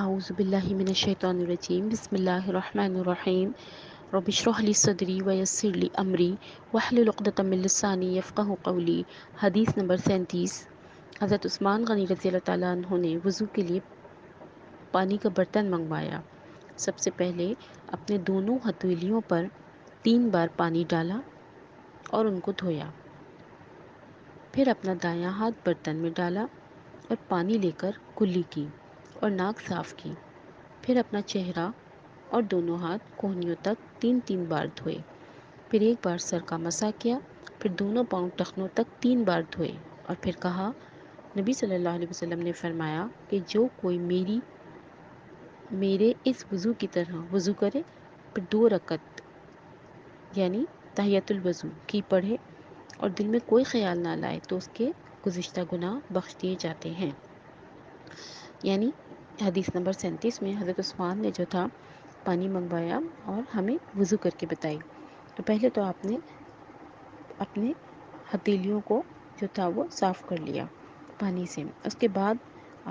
اعوذ باللہ من الشیطان الرجیم بسم اللہ الرحمن الرحیم رب اشرح لی صدری ویسر لی امری واحلل عقدۃ من لسانی یفقہوا قولی۔ حدیث نمبر 37۔ حضرت عثمان غنی رضی اللہ تعالیٰ عنہ نے وضو کے لیے پانی کا برتن منگوایا۔ سب سے پہلے اپنے دونوں ہتھیلیوں پر 3 بار پانی ڈالا اور ان کو دھویا۔ پھر اپنا دایاں ہاتھ برتن میں ڈالا اور پانی لے کر کلی کی اور ناک صاف کی۔ پھر اپنا چہرہ اور دونوں ہاتھ کونیوں تک 3 بار دھوئے۔ پھر ایک بار سر کا مسح کیا۔ پھر دونوں پاؤں ٹخنوں تک 3 بار دھوئے اور پھر کہا، نبی صلی اللہ علیہ وسلم نے فرمایا کہ جو کوئی میرے اس وضو کی طرح وضو کرے، پھر 2 رکعت یعنی تحیۃ الوضو کی پڑھے اور دل میں کوئی خیال نہ لائے تو اس کے گزشتہ گناہ بخش دیے جاتے ہیں۔ یعنی حدیث نمبر 37 میں حضرت عثمان نے جو تھا پانی منگوایا اور ہمیں وضو کر کے بتائی۔ تو پہلے تو آپ نے اپنے ہتھیلیوں کو جو تھا وہ صاف کر لیا پانی سے۔ اس کے بعد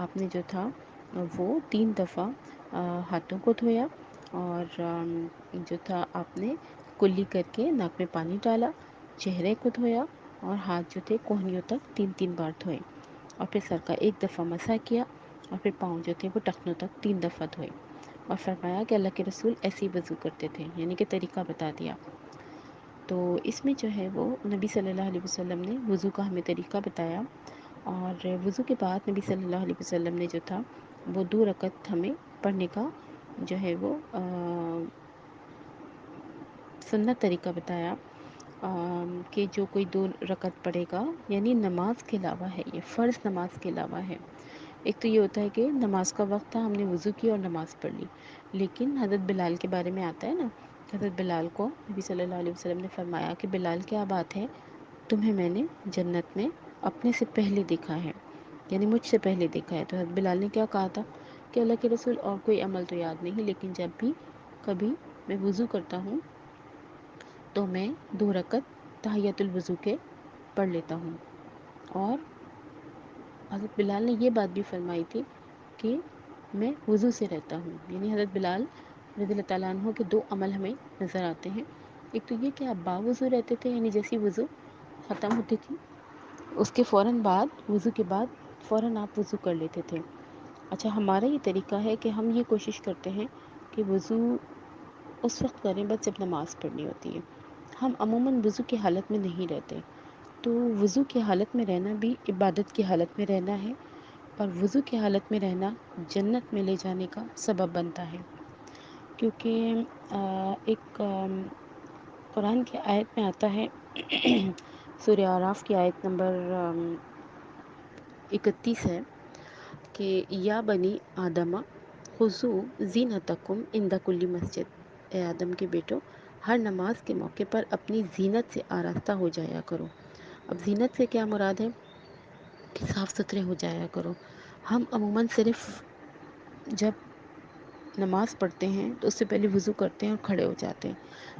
آپ نے جو تھا وہ 3 دفعہ ہاتھوں کو دھویا اور جو تھا آپ نے کلی کر کے ناک میں پانی ڈالا، چہرے کو دھویا اور ہاتھ جو تھے کونیوں تک 3 بار دھوئے اور پھر سر کا 1 دفعہ مسح کیا اور پھر پاؤں جو تھے وہ ٹخنوں تک 3 دفعہ دھوئے اور فرمایا کہ اللہ کے رسول ایسے ہی وضو کرتے تھے، یعنی کہ طریقہ بتا دیا۔ تو اس میں جو ہے وہ نبی صلی اللہ علیہ وسلم نے وضو کا ہمیں طریقہ بتایا اور وضو کے بعد نبی صلی اللہ علیہ وسلم نے جو تھا وہ 2 رکعت ہمیں پڑھنے کا جو ہے وہ سنت طریقہ بتایا کہ جو کوئی 2 رکعت پڑھے گا، یعنی نماز کے علاوہ ہے، یہ فرض نماز کے علاوہ ہے۔ ایک تو یہ ہوتا ہے کہ نماز کا وقت تھا، ہم نے وضو کی اور نماز پڑھ لی، لیکن حضرت بلال کے بارے میں آتا ہے نا، حضرت بلال کو نبی صلی اللہ علیہ وسلم نے فرمایا کہ بلال کیا بات ہے، تمہیں میں نے جنت میں اپنے سے پہلے دیکھا ہے، یعنی مجھ سے پہلے دیکھا ہے۔ تو حضرت بلال نے کیا کہا تھا کہ اللہ کے رسول اور کوئی عمل تو یاد نہیں، لیکن جب بھی کبھی میں وضو کرتا ہوں تو میں 2 رکعت تحیۃ الوضو کے پڑھ لیتا ہوں۔ اور حضرت بلال نے یہ بات بھی فرمائی تھی کہ میں وضو سے رہتا ہوں، یعنی حضرت بلال رضی اللہ تعالیٰ عنہ کے 2 عمل ہمیں نظر آتے ہیں۔ ایک تو یہ کہ آپ باوضو رہتے تھے، یعنی جیسی وضو ختم ہوتی تھی اس کے فوراً بعد، وضو کے بعد فوراً آپ وضو کر لیتے تھے۔ اچھا، ہمارا یہ طریقہ ہے کہ ہم یہ کوشش کرتے ہیں کہ وضو اس وقت کریں بس جب نماز پڑھنی ہوتی ہے۔ ہم عموماً وضو کی حالت میں نہیں رہتے، تو وضو کی حالت میں رہنا بھی عبادت کی حالت میں رہنا ہے، اور وضو کی حالت میں رہنا جنت میں لے جانے کا سبب بنتا ہے۔ کیونکہ ایک قرآن کی آیت میں آتا ہے سورہ اعراف کی آیت نمبر 31 ہے کہ یا بنی آدم خذوا زینتکم عند کل مسجد، اے آدم کے بیٹو ہر نماز کے موقع پر اپنی زینت سے آراستہ ہو جایا کرو۔ اب زینت سے کیا مراد ہے کہ صاف ستھرے ہو جایا کرو۔ ہم عموماً صرف جب نماز پڑھتے ہیں تو اس سے پہلے وضو کرتے ہیں اور کھڑے ہو جاتے ہیں،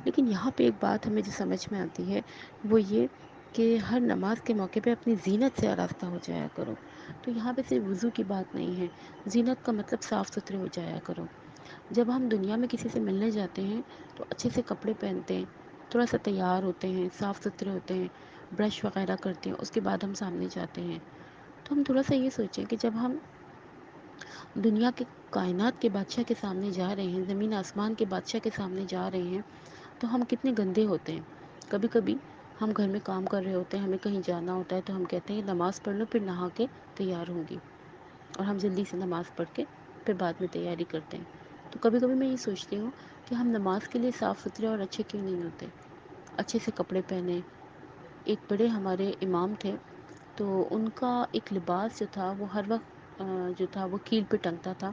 لیکن یہاں پہ ایک بات ہمیں جو سمجھ میں آتی ہے وہ یہ کہ ہر نماز کے موقع پہ اپنی زینت سے آراستہ ہو جایا کرو۔ تو یہاں پہ صرف وضو کی بات نہیں ہے، زینت کا مطلب صاف ستھرے ہو جایا کرو۔ جب ہم دنیا میں کسی سے ملنے جاتے ہیں تو اچھے سے کپڑے پہنتے ہیں، تھوڑا سا تیار ہوتے ہیں، صاف ستھرے ہوتے ہیں، برش وغیرہ کرتے ہیں، اس کے بعد ہم سامنے جاتے ہیں۔ تو ہم تھوڑا سا یہ سوچیں کہ جب ہم دنیا کے کائنات کے بادشاہ کے سامنے جا رہے ہیں، زمین آسمان کے بادشاہ کے سامنے جا رہے ہیں، تو ہم کتنے گندے ہوتے ہیں۔ کبھی کبھی ہم گھر میں کام کر رہے ہوتے ہیں، ہمیں کہیں جانا ہوتا ہے تو ہم کہتے ہیں نماز پڑھ لو پھر نہا کے تیار ہوں گی، اور ہم جلدی سے نماز پڑھ کے پھر بعد میں تیاری کرتے ہیں۔ تو کبھی کبھی میں یہ سوچتی ہوں کہ ہم نماز کے لیے صاف ستھرے اور اچھے کیوں نہیں ہوتے، اچھے سے کپڑے پہنے۔ ایک بڑے ہمارے امام تھے، تو ان کا ایک لباس جو تھا وہ ہر وقت جو تھا وہ کیل پہ ٹنگتا تھا۔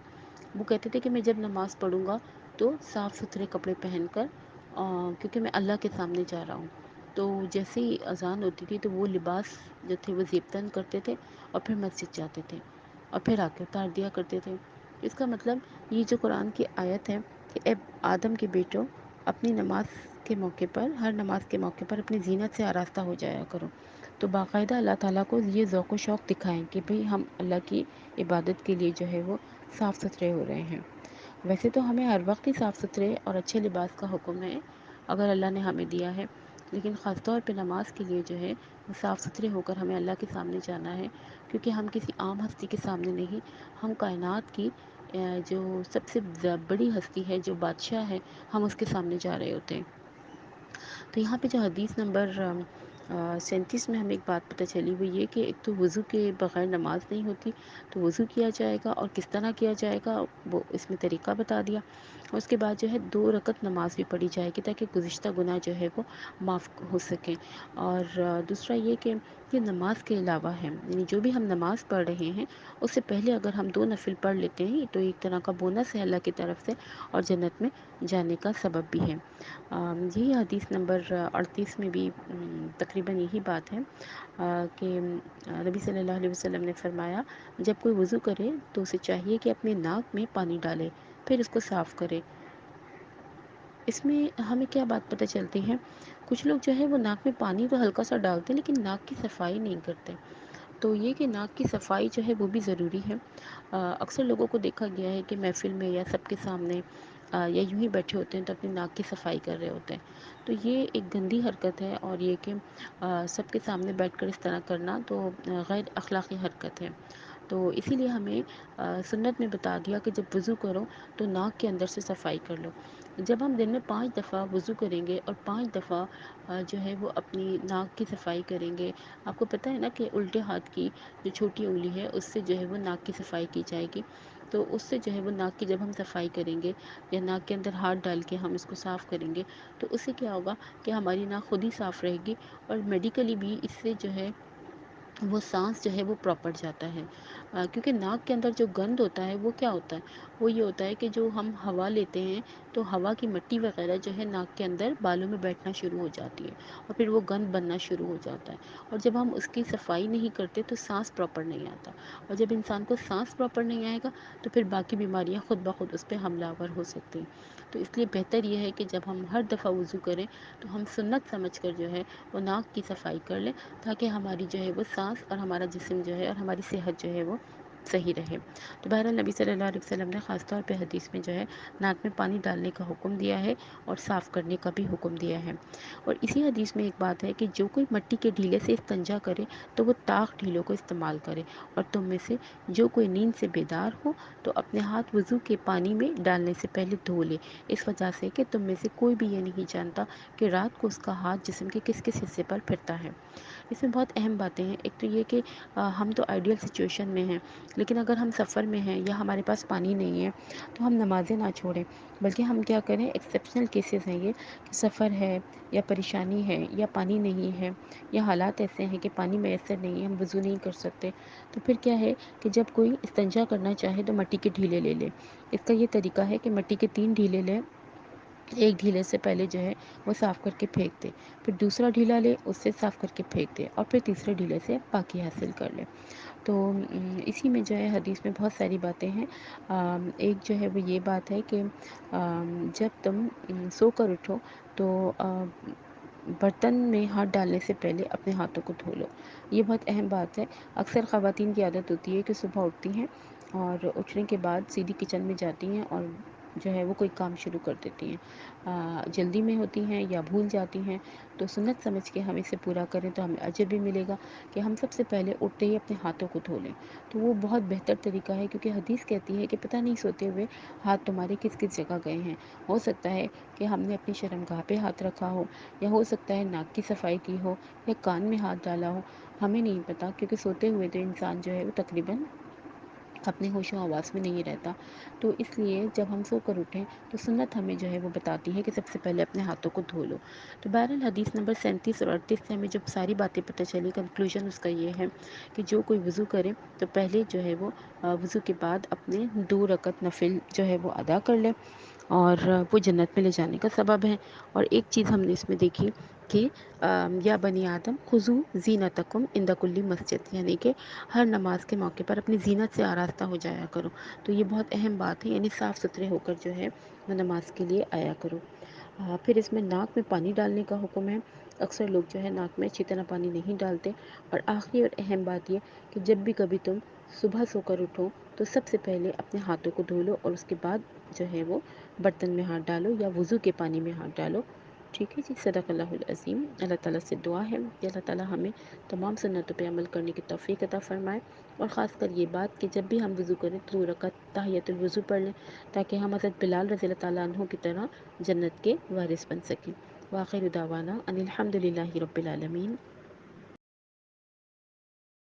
وہ کہتے تھے کہ میں جب نماز پڑھوں گا تو صاف ستھرے کپڑے پہن کر، کیونکہ میں اللہ کے سامنے جا رہا ہوں۔ تو جیسے ہی اذان ہوتی تھی تو وہ لباس جو تھے وہ زیب تن کرتے تھے اور پھر مسجد جاتے تھے اور پھر آ کے اتار دیا کرتے تھے۔ اس کا مطلب یہ جو قرآن کی آیت ہے کہ اے آدم کے بیٹو اپنی نماز کے موقع پر، ہر نماز کے موقع پر اپنی زینت سے آراستہ ہو جایا کرو، تو باقاعدہ اللہ تعالیٰ کو یہ ذوق و شوق دکھائیں کہ بھئی ہم اللہ کی عبادت کے لیے جو ہے وہ صاف ستھرے ہو رہے ہیں۔ ویسے تو ہمیں ہر وقت ہی صاف ستھرے اور اچھے لباس کا حکم ہے اگر اللہ نے ہمیں دیا ہے، لیکن خاص طور پہ نماز کے لیے جو ہے وہ صاف ستھرے ہو کر ہمیں اللہ کے سامنے جانا ہے، کیونکہ ہم کسی عام ہستی کے سامنے نہیں، ہم کائنات کی جو سب سے بڑی ہستی ہے، جو بادشاہ ہے، ہم اس کے سامنے جا رہے ہوتے ہیں۔ تو یہاں پہ جو حدیث نمبر 37 میں ہمیں ایک بات پتہ چلی، وہ یہ کہ ایک تو وضو کے بغیر نماز نہیں ہوتی، تو وضو کیا جائے گا اور کس طرح کیا جائے گا وہ اس میں طریقہ بتا دیا۔ اور اس کے بعد جو ہے 2 رکعت نماز بھی پڑھی جائے گی تاکہ گزشتہ گناہ جو ہے وہ معاف ہو سکیں۔ اور دوسرا یہ کہ یہ نماز کے علاوہ ہے، یعنی جو بھی ہم نماز پڑھ رہے ہیں اس سے پہلے اگر ہم 2 نفل پڑھ لیتے ہیں تو ایک طرح کا بونس ہے اللہ کی طرف سے اور جنت میں جانے کا سبب بھی ہے۔ یہی حدیث نمبر 38 میں بھی تقریباً یہی بات ہے کہ نبی صلی اللہ علیہ وسلم نے فرمایا جب کوئی وضو کرے تو اسے چاہیے کہ اپنے ناک میں پانی ڈالے پھر اس کو صاف کرے۔ اس میں ہمیں کیا بات پتہ چلتی ہے، کچھ لوگ جو ہے وہ ناک میں پانی تو ہلکا سا ڈالتے ہیں لیکن ناک کی صفائی نہیں کرتے، تو یہ کہ ناک کی صفائی جو ہے وہ بھی ضروری ہے۔ اکثر لوگوں کو دیکھا گیا ہے کہ محفل میں یا سب کے سامنے یا یوں ہی بیٹھے ہوتے ہیں تو اپنی ناک کی صفائی کر رہے ہوتے ہیں، تو یہ ایک گندی حرکت ہے، اور یہ کہ سب کے سامنے بیٹھ کر اس طرح کرنا تو غیر اخلاقی حرکت ہے۔ تو اسی لیے ہمیں سنت میں بتا دیا کہ جب وضو کرو تو ناک کے اندر سے صفائی کر لو۔ جب ہم دن میں 5 دفعہ وضو کریں گے اور 5 دفعہ جو ہے وہ اپنی ناک کی صفائی کریں گے، آپ کو پتہ ہے نا کہ الٹے ہاتھ کی جو چھوٹی انگلی ہے اس سے جو ہے وہ ناک کی صفائی کی جائے گی، تو اس سے جو ہے وہ ناک کی جب ہم صفائی کریں گے یا ناک کے اندر ہاتھ ڈال کے ہم اس کو صاف کریں گے تو اس سے کیا ہوگا کہ ہماری ناک خود ہی صاف رہے گی، اور میڈیکلی بھی اس سے جو ہے وہ سانس جو ہے وہ پراپر جاتا ہے، کیونکہ ناک کے اندر جو گند ہوتا ہے وہ کیا ہوتا ہے، وہ یہ ہوتا ہے کہ جو ہم ہوا لیتے ہیں تو ہوا کی مٹی وغیرہ جو ہے ناک کے اندر بالوں میں بیٹھنا شروع ہو جاتی ہے اور پھر وہ گند بننا شروع ہو جاتا ہے، اور جب ہم اس کی صفائی نہیں کرتے تو سانس پراپر نہیں آتا، اور جب انسان کو سانس پراپر نہیں آئے گا تو پھر باقی بیماریاں خود بخود اس پہ حملہ آور ہو سکتی ہیں۔ تو اس لیے بہتر یہ ہے کہ جب ہم ہر دفعہ وضو کریں تو ہم سنت سمجھ کر جو ہے وہ ناک کی صفائی کر لیں تاکہ ہماری جو ہے وہ سانس اور ہمارا جسم جو ہے اور ہماری صحت جو ہے وہ صحیح رہے۔ تو بہرحال نبی صلی اللہ علیہ وسلم نے خاص طور پہ حدیث میں جو ہے ناک میں پانی ڈالنے کا حکم دیا ہے اور صاف کرنے کا بھی حکم دیا ہے۔ اور اسی حدیث میں ایک بات ہے کہ جو کوئی مٹی کے ڈھیلے سے استنجا کرے تو وہ طاق ڈھیلوں کو استعمال کرے، اور تم میں سے جو کوئی نیند سے بیدار ہو تو اپنے ہاتھ وضو کے پانی میں ڈالنے سے پہلے دھو لے، اس وجہ سے کہ تم میں سے کوئی بھی یہ نہیں جانتا کہ رات کو اس کا ہاتھ جسم کے کس کس حصے پر پھرتا ہے۔ اس میں بہت اہم باتیں ہیں، ایک تو یہ کہ ہم تو آئیڈیل سچویشن میں ہیں، لیکن اگر ہم سفر میں ہیں یا ہمارے پاس پانی نہیں ہے تو ہم نمازیں نہ چھوڑیں، بلکہ ہم کیا کریں، ایکسیپشنل کیسز ہیں یہ کہ سفر ہے یا پریشانی ہے یا پانی نہیں ہے یا حالات ایسے ہیں کہ پانی میسر نہیں ہے، ہم وضو نہیں کر سکتے، تو پھر کیا ہے کہ جب کوئی استنجا کرنا چاہے تو مٹی کے ڈھیلے لے لے۔ اس کا یہ طریقہ ہے کہ مٹی کے 3 ڈھیلے لیں، ایک ڈھیلے سے پہلے جو ہے وہ صاف کر کے پھینک دے، پھر دوسرا ڈھیلا لے اس سے صاف کر کے پھینک دے، اور پھر تیسرے ڈھیلے سے پاکی حاصل کر لے۔ تو اسی میں جو ہے حدیث میں بہت ساری باتیں ہیں۔ ایک جو ہے وہ یہ بات ہے کہ جب تم سو کر اٹھو تو برتن میں ہاتھ ڈالنے سے پہلے اپنے ہاتھوں کو دھو لو، یہ بہت اہم بات ہے۔ اکثر خواتین کی عادت ہوتی ہے کہ صبح اٹھتی ہیں اور اٹھنے کے بعد سیدھی کچن میں جاتی ہیں اور جو ہے وہ کوئی کام شروع کر دیتی ہیں، جلدی میں ہوتی ہیں یا بھول جاتی ہیں، تو سنت سمجھ کے ہم اسے پورا کریں تو ہمیں اجر بھی ملے گا کہ ہم سب سے پہلے اٹھتے ہی اپنے ہاتھوں کو دھو لیں، تو وہ بہت بہتر طریقہ ہے، کیونکہ حدیث کہتی ہے کہ پتہ نہیں سوتے ہوئے ہاتھ تمہارے کس کس جگہ گئے ہیں، ہو سکتا ہے کہ ہم نے اپنی شرمگاہ پہ ہاتھ رکھا ہو، یا ہو سکتا ہے ناک کی صفائی کی ہو یا کان میں ہاتھ ڈالا ہو، ہمیں نہیں پتہ، کیونکہ سوتے ہوئے تو انسان جو ہے وہ تقریباً اپنے ہوش و حواس میں نہیں رہتا، تو اس لیے جب ہم سو کر اٹھیں تو سنت ہمیں جو ہے وہ بتاتی ہے کہ سب سے پہلے اپنے ہاتھوں کو دھو لو۔ تو بہرحال حدیث نمبر 37 اور 38 سے ہمیں جب ساری باتیں پتہ چلی، کنکلوژن اس کا یہ ہے کہ جو کوئی وضو کرے تو پہلے جو ہے وہ وضو کے بعد اپنے 2 رکعت نفل جو ہے وہ ادا کر لے، اور وہ جنت میں لے جانے کا سبب ہے۔ اور ایک چیز ہم نے اس میں دیکھی کہ یا بنی آدم خذوا زینتکم عند کل مسجد، یعنی کہ ہر نماز کے موقع پر اپنی زینت سے آراستہ ہو جایا کرو، تو یہ بہت اہم بات ہے، یعنی صاف ستھرے ہو کر جو ہے وہ نماز کے لیے آیا کرو۔ پھر اس میں ناک میں پانی ڈالنے کا حکم ہے، اکثر لوگ جو ہے ناک میں اچھی طرح پانی نہیں ڈالتے. اور آخری اور اہم بات یہ کہ جب بھی کبھی تم صبح سو کر اٹھو تو سب سے پہلے اپنے ہاتھوں کو دھو لو اور اس کے بعد جو ہے وہ برتن میں ہاتھ ڈالو یا وضو کے پانی میں ہاتھ ڈالو. ٹھیک ہے جی. صدق اللہ العظیم. اللہ تعالیٰ سے دعا ہے کہ اللہ تعالیٰ ہمیں تمام سنتوں پہ عمل کرنے کی توفیق عطا فرمائے. اور خاص کر یہ بات کہ جب بھی ہم وضو کریں تو 2 رکعت تحیۃ الوضو پڑھ لیں تاکہ ہم حضرت بلال رضی اللہ تعالیٰ عنہ کی طرح جنت کے وارث بن سکیں. وآخر دعوانا ان الحمد للہ رب العالمین.